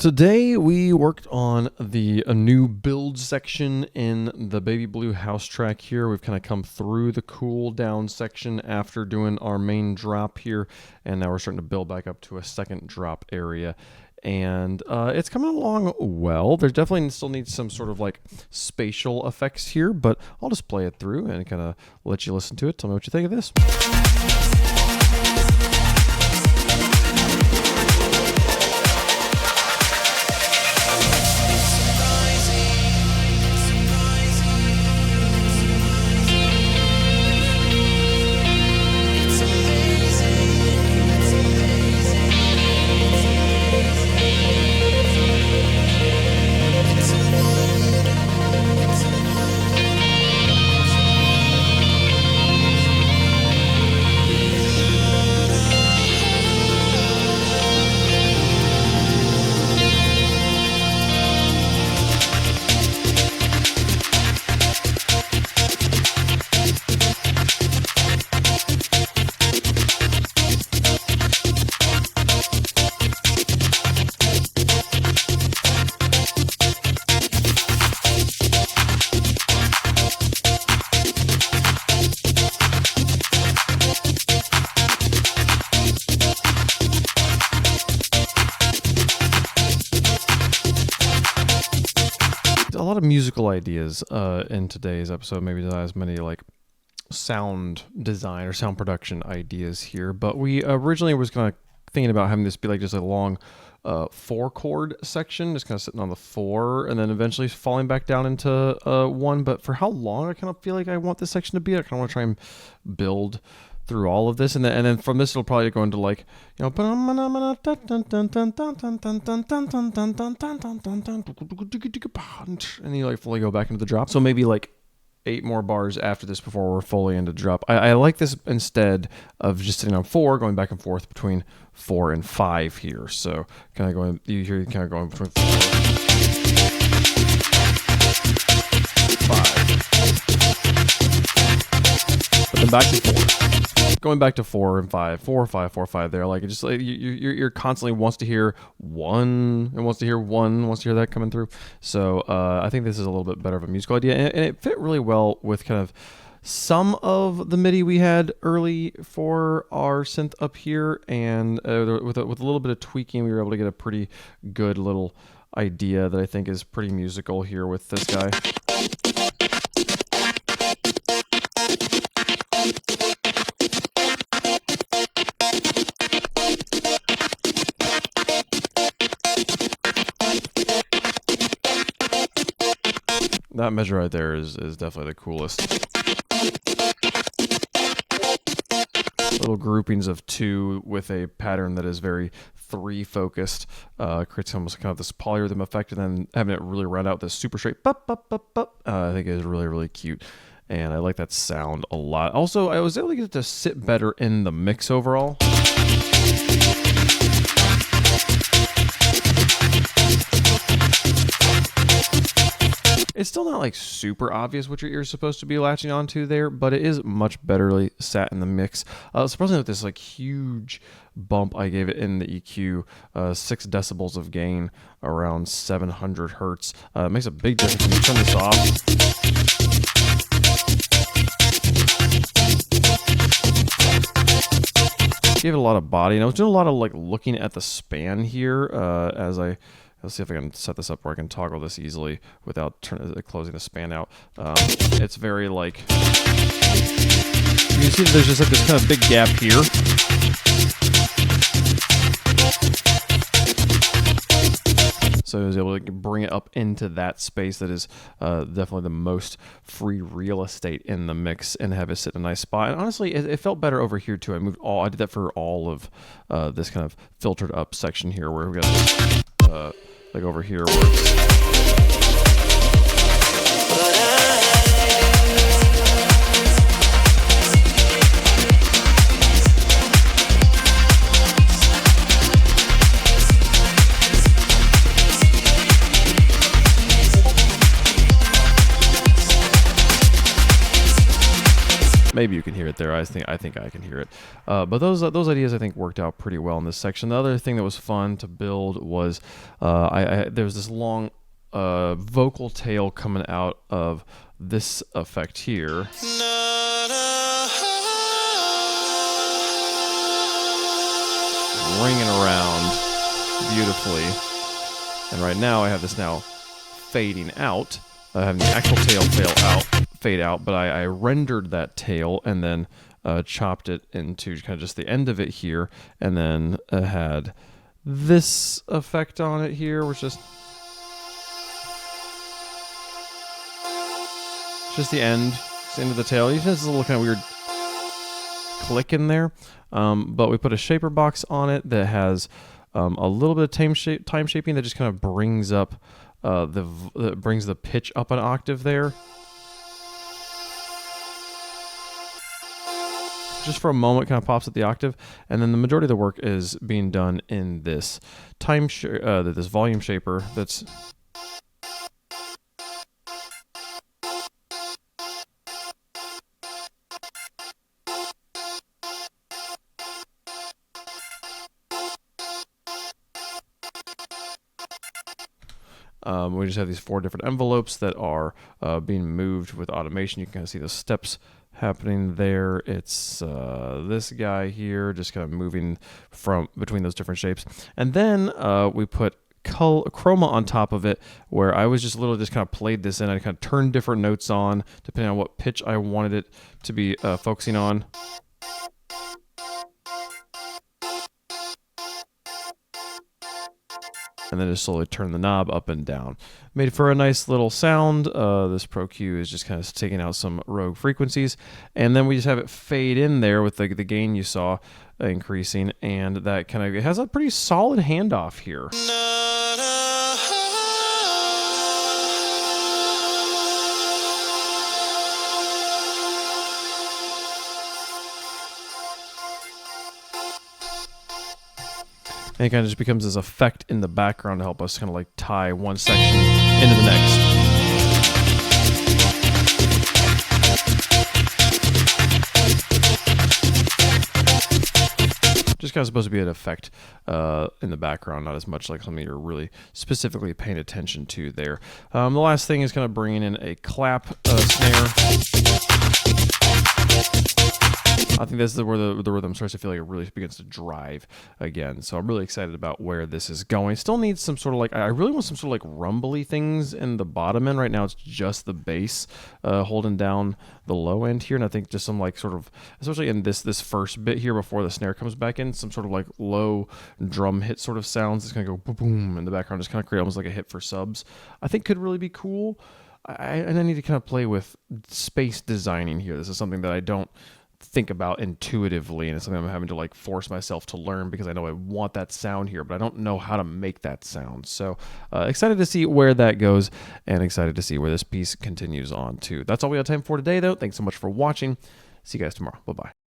Today we worked on the new build section in the Baby Blue house track here. We've kind of come through the cool down section after doing our main drop here, and now we're starting to build back up to a second drop area. And it's coming along well. There's definitely still needs some sort of like spatial effects here, but I'll just play it through and kind of let you listen to it. Tell me what you think of this. A lot of musical ideas in today's episode, maybe not as many like sound design or sound production ideas here, but we originally was kind of thinking about having this be like just a long 4-chord section, just kind of sitting on the 4 and then eventually falling back down into 1. But for how long I kind of feel like I want this section to be, I kind of want to try and build through all of this, and then from this it'll probably go into like, you know, and you like fully go back into the drop. So maybe like 8 more bars after this before we're fully into drop. I like this instead of just sitting on 4, going back and forth between 4 and 5 here. So kind of going, you hear kind of going between 4, 5, but then back to 4. Going back to 4 and 5, 4, 5, 4, 5 there. Like, it just like you're constantly wants to hear 1 and wants to hear 1, wants to hear that coming through. So I think this is a little bit better of a musical idea, and it fit really well with kind of some of the MIDI we had early for our synth up here, and with a little bit of tweaking, we were able to get a pretty good little idea that I think is pretty musical here with this guy. That measure right there is definitely the coolest. Little groupings of 2 with a pattern that is very 3 focused creates almost kind of this polyrhythm effect, and then having it really round out this super straight bup, bup, bup, bup, I think is really, really cute. And I like that sound a lot. Also, I was able to get it to sit better in the mix overall. It's still not like super obvious what your ear's supposed to be latching onto there, but it is much betterly sat in the mix. Surprisingly, with this like huge bump I gave it in the EQ, 6 decibels of gain, around 700 hertz. It makes a big difference when you turn this off. Gave it a lot of body, and I was doing a lot of like looking at the span here as I. Let's see if I can set this up where I can toggle this easily without closing the span out. It's very like, you can see that there's just like this kind of big gap here. So I was able to bring it up into that space that is definitely the most free real estate in the mix, and have it sit in a nice spot. And honestly, it felt better over here too. I did that for all of this kind of filtered up section here, where we got like over here where Maybe you can hear it there. I think I can hear it. But those ideas I think worked out pretty well in this section. The other thing that was fun to build was there was this long vocal tail coming out of this effect here. Ringing around beautifully. And right now I have this now fading out. I have the actual tail fade out, but I rendered that tail and then chopped it into kind of just the end of it here, and then had this effect on it here, which is just the end of the tail. You see this little kind of weird click in there, but we put a shaper box on it that has a little bit of time shaping that just kind of brings up brings the pitch up an octave there. Just for a moment, kind of pops at the octave, and then the majority of the work is being done in this this volume shaper that's we just have these 4 different envelopes that are being moved with automation. You can kind of see the steps happening there. It's this guy here just kind of moving from between those different shapes. And then we put chroma on top of it, where I was just kind of played this in. I kind of turned different notes on depending on what pitch I wanted it to be focusing on. And then just slowly turn the knob up and down. Made for a nice little sound. This Pro Q is just kind of taking out some rogue frequencies. And then we just have it fade in there with the gain you saw increasing. And that kind of, it has a pretty solid handoff here. And it kind of just becomes this effect in the background to help us kind of like tie one section into the next. Just kind of supposed to be an effect in the background, not as much like something you're really specifically paying attention to there. The last thing is kind of bringing in a clap snare. I think that's where the rhythm starts to feel like it really begins to drive again. So I'm really excited about where this is going. Still needs some sort of like, I really want some sort of like rumbly things in the bottom end. Right now it's just the bass holding down the low end here. And I think just some like sort of, especially in this first bit here before the snare comes back in, some sort of like low drum hit sort of sounds. It's going to go boom, boom in the background, just kind of create almost like a hit for subs. I think could really be cool. And I need to kind of play with space designing here. This is something that I don't think about intuitively, and it's something I'm having to like force myself to learn because I know I want that sound here, but I don't know how to make that sound. So excited to see where that goes, and excited to see where this piece continues on to. That's all we have time for today, though. Thanks so much for watching. See you guys tomorrow. Bye-bye.